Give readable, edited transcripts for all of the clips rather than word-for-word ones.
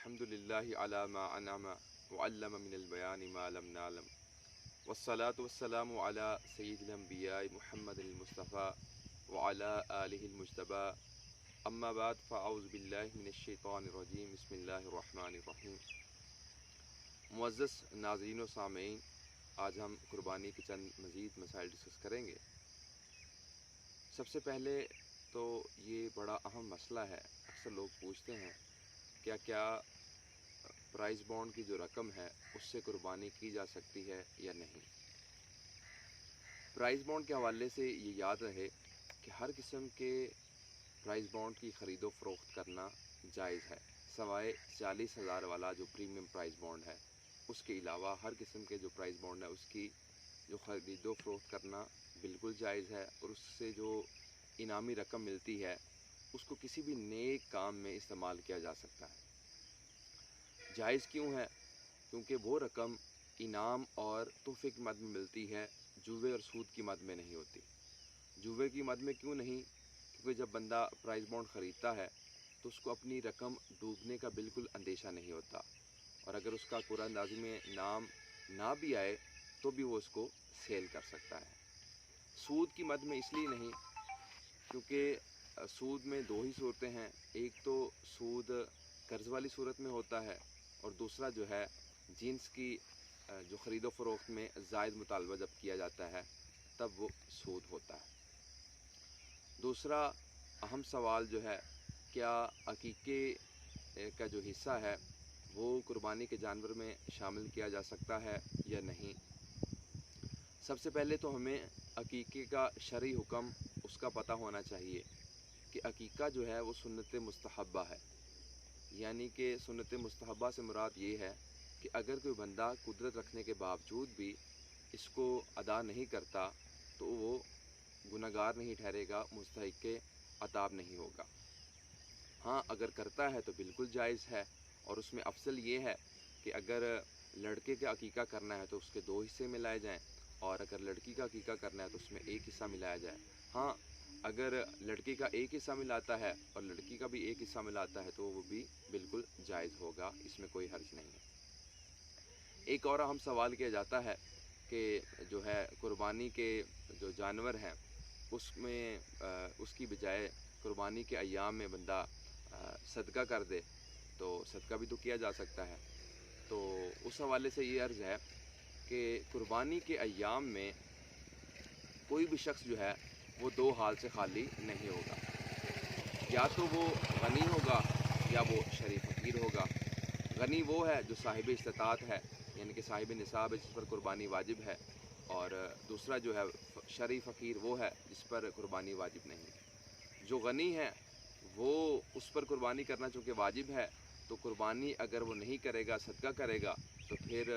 الحمدللہ علی ما انعم وعلم من البیان ما لم نعلم والصلاة والسلام علی سید الانبیاء محمد المصطفیٰ وعلی آلہ المجتبی اما بعد فاعوذ باللہ من الشیطان الرجیم بسم اللہ الرحمن الرحیم۔ معزز ناظرین و سامعین، آج ہم قربانی کے چند مزید مسائل ڈسکس کریں گے۔ سب سے پہلے تو یہ بڑا اہم مسئلہ ہے، اکثر لوگ پوچھتے ہیں کیا پرائز بانڈ کی جو رقم ہے اس سے قربانی کی جا سکتی ہے یا نہیں۔ پرائز بانڈ کے حوالے سے یہ یاد رہے کہ ہر قسم کے پرائز بانڈ کی خرید و فروخت کرنا جائز ہے، سوائے 40,000 والا جو پریمیم پرائز بانڈ ہے، اس کے علاوہ ہر قسم کے جو پرائز بانڈ ہے اس کی جو خرید و فروخت کرنا بالکل جائز ہے، اور اس سے جو انعامی رقم ملتی ہے اس کو کسی بھی نیک کام میں استعمال کیا جا سکتا ہے۔ جائز کیوں ہے؟ کیونکہ وہ رقم انعام اور تحفے کی مد میں ملتی ہے، جوے اور سود کی مد میں نہیں ہوتی۔ جوے کی مد میں کیوں نہیں؟ کیونکہ جب بندہ پرائز بانڈ خریدتا ہے تو اس کو اپنی رقم ڈوبنے کا بالکل اندیشہ نہیں ہوتا، اور اگر اس کا قرآن اندازی میں نام نہ بھی آئے تو بھی وہ اس کو سیل کر سکتا ہے۔ سود کی مد میں اس لیے نہیں کیونکہ سود میں دو ہی صورتیں ہیں، ایک تو سود قرض والی صورت میں ہوتا ہے، اور دوسرا جو ہے جنس کی جو خرید و فروخت میں زائد مطالبہ جب کیا جاتا ہے تب وہ سود ہوتا ہے۔ دوسرا اہم سوال جو ہے، کیا عقیقے کا جو حصہ ہے وہ قربانی کے جانور میں شامل کیا جا سکتا ہے یا نہیں۔ سب سے پہلے تو ہمیں عقیقے کا شرعی حکم اس کا پتہ ہونا چاہیے کہ عقیقہ جو ہے وہ سنت مستحبہ ہے، یعنی کہ سنت مستحبہ سے مراد یہ ہے کہ اگر کوئی بندہ قدرت رکھنے کے باوجود بھی اس کو ادا نہیں کرتا تو وہ گنہگار نہیں ٹھہرے گا، مستحق عطاب نہیں ہوگا۔ ہاں اگر کرتا ہے تو بالکل جائز ہے، اور اس میں افضل یہ ہے کہ اگر لڑکے کا عقیقہ کرنا ہے تو اس کے 2 حصے ملائے جائیں، اور اگر لڑکی کا عقیقہ کرنا ہے تو اس میں 1 حصہ ملایا جائے۔ ہاں اگر لڑکے کا 1 حصہ ملاتا ہے اور لڑکی کا بھی 1 حصہ ملاتا ہے تو وہ بھی بالکل جائز ہوگا، اس میں کوئی حرج نہیں ہے۔ ایک اور اہم سوال کیا جاتا ہے کہ جو ہے قربانی کے جو جانور ہیں اس میں اس کی بجائے قربانی کے ایام میں بندہ صدقہ کر دے تو صدقہ بھی تو کیا جا سکتا ہے۔ تو اس حوالے سے یہ عرض ہے کہ قربانی کے ایام میں کوئی بھی شخص جو ہے وہ 2 حال سے خالی نہیں ہوگا، یا تو وہ غنی ہوگا یا وہ شریف فقیر ہوگا۔ غنی وہ ہے جو صاحب استطاعت ہے، یعنی کہ صاحب نصاب ہے، جس پر قربانی واجب ہے، اور دوسرا جو ہے شریف فقیر وہ ہے جس پر قربانی واجب نہیں ہے۔ جو غنی ہے وہ اس پر قربانی کرنا چونکہ واجب ہے، تو قربانی اگر وہ نہیں کرے گا، صدقہ کرے گا، تو پھر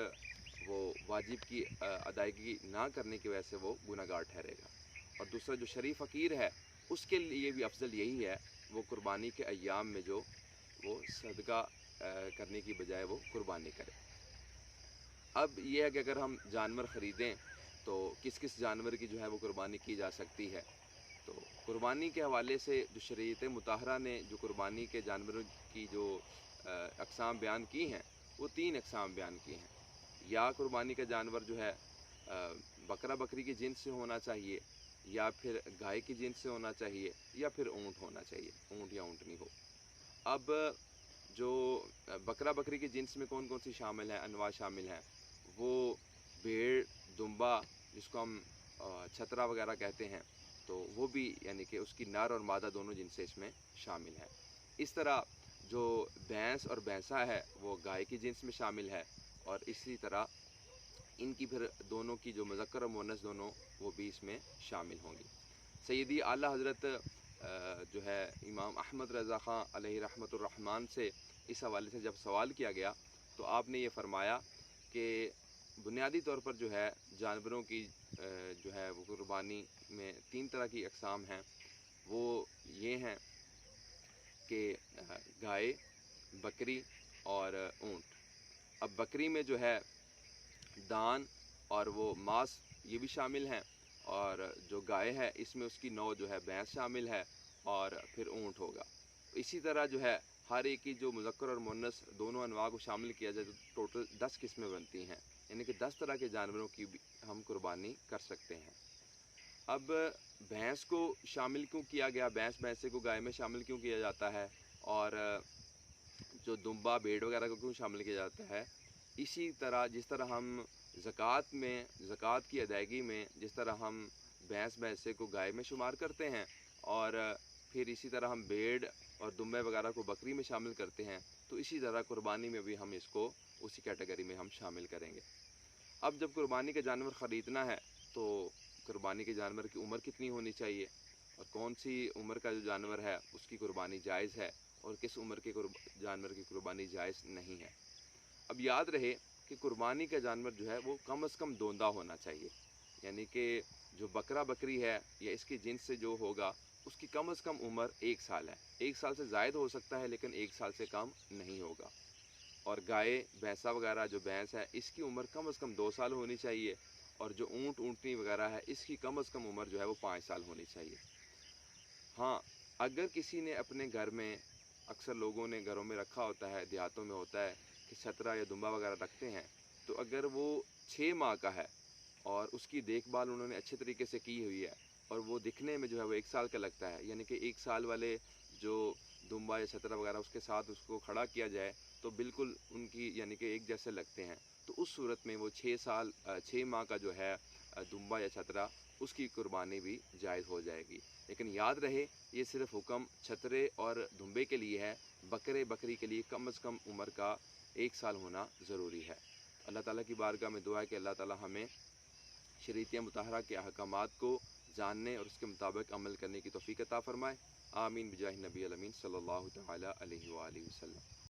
وہ واجب کی ادائیگی نہ کرنے کی وجہ سے وہ گنہگار ٹھہرے گا۔ اور دوسرا جو شریف فقیر ہے اس کے لیے بھی افضل یہی ہے وہ قربانی کے ایام میں جو وہ صدقہ کرنے کی بجائے وہ قربانی کرے۔ اب یہ ہے کہ اگر ہم جانور خریدیں تو کس کس جانور کی جو ہے وہ قربانی کی جا سکتی ہے۔ تو قربانی کے حوالے سے جو شریعت مطہرہ نے جو قربانی کے جانوروں کی جو اقسام بیان کی ہیں وہ 3 اقسام بیان کی ہیں۔ یا قربانی کا جانور جو ہے بکرا بکری کی جنس سے ہونا چاہیے، یا پھر گائے کی جنس سے ہونا چاہیے، یا پھر اونٹ ہونا چاہیے، اونٹ یا اونٹنی ہو۔ اب جو بکرا بکری کی جنس میں کون کون سی شامل ہیں، انواع شامل ہیں، وہ بھیڑ، دمبا جس کو ہم چھترا وغیرہ کہتے ہیں، تو وہ بھی یعنی کہ اس کی نر اور مادہ دونوں جنسیں اس میں شامل ہیں۔ اس طرح جو بھینس اور بھینسا ہے وہ گائے کی جنس میں شامل ہے، اور اسی طرح ان کی پھر دونوں کی جو مذکر اور مؤنث دونوں وہ بھی اس میں شامل ہوں گی۔ سیدی اعلیٰ حضرت جو ہے امام احمد رضا خان علیہ رحمۃ الرحمن سے اس حوالے سے جب سوال کیا گیا تو آپ نے یہ فرمایا کہ بنیادی طور پر جو ہے جانوروں کی جو ہے وہ قربانی میں 3 طرح کی اقسام ہیں۔ وہ یہ ہیں کہ گائے، بکری اور اونٹ۔ اب بکری میں جو ہے دان اور وہ ماس یہ بھی شامل ہیں، اور جو گائے ہے اس میں اس کی نوع جو ہے بھینس شامل ہے، اور پھر اونٹ ہوگا۔ اسی طرح جو ہے ہر ایک کی جو مذکر اور مؤنث دونوں انواع کو شامل کیا جائے تو ٹوٹل 10 قسمیں بنتی ہیں، یعنی کہ 10 طرح کے جانوروں کی بھی ہم قربانی کر سکتے ہیں۔ اب بھینس کو شامل کیوں کیا گیا، بھینسے کو گائے میں شامل کیوں کیا جاتا ہے، اور جو دمبا بھیڑ وغیرہ کو کیوں شامل کیا جاتا ہے؟ اسی طرح جس طرح ہم زکوٰۃ کی ادائیگی میں جس طرح ہم بھینسے کو گائے میں شمار کرتے ہیں، اور پھر اسی طرح ہم بھیڑ اور دمبے وغیرہ کو بکری میں شامل کرتے ہیں، تو اسی طرح قربانی میں بھی ہم اس کو اسی کیٹیگری میں ہم شامل کریں گے۔ اب جب قربانی کا جانور خریدنا ہے تو قربانی کے جانور کی عمر کتنی ہونی چاہیے، اور کون سی عمر کا جو جانور ہے اس کی قربانی جائز ہے، اور کس عمر کے جانور کی قربانی جائز نہیں ہے۔ اب یاد رہے کہ قربانی کا جانور جو ہے وہ کم از کم دوندہ ہونا چاہیے، یعنی کہ جو بکرا بکری ہے یا اس کی جنس سے جو ہوگا اس کی کم از کم عمر 1 سال ہے، 1 سال سے زائد ہو سکتا ہے لیکن 1 سال سے کم نہیں ہوگا۔ اور گائے بھینسا وغیرہ جو بھینس ہے اس کی عمر کم از کم 2 سال ہونی چاہیے، اور جو اونٹنی وغیرہ ہے اس کی کم از کم عمر جو ہے وہ 5 سال ہونی چاہیے۔ ہاں، اگر کسی نے اپنے گھر میں، اکثر لوگوں نے گھروں میں رکھا ہوتا ہے، دیہاتوں میں ہوتا ہے کہ چھترا یا دمبا وغیرہ رکھتے ہیں، تو اگر وہ 6 ماہ کا ہے اور اس کی دیکھ بھال انہوں نے اچھے طریقے سے کی ہوئی ہے، اور وہ دکھنے میں جو ہے وہ 1 سال کا لگتا ہے، یعنی کہ 1 سال والے جو دمبا یا چھترا وغیرہ اس کے ساتھ اس کو کھڑا کیا جائے تو بالکل ان کی یعنی کہ ایک جیسے لگتے ہیں، تو اس صورت میں وہ 6 ماہ کا جو ہے دمبا یا چھترا اس کی قربانی بھی جائز ہو جائے گی۔ لیکن یاد رہے یہ صرف حکم چھترے اور دمبے کے لیے ہے، بکری کے لیے کم از کم عمر کا 1 سال ہونا ضروری ہے۔ اللہ تعالیٰ کی بارگاہ میں دعا ہے کہ اللہ تعالیٰ ہمیں شریعت مطہرہ کے احکامات کو جاننے اور اس کے مطابق عمل کرنے کی توفیق عطا فرمائے۔ آمین بجاہ نبی الامین صلی اللہ تعالیٰ علیہ وآلہ وسلم۔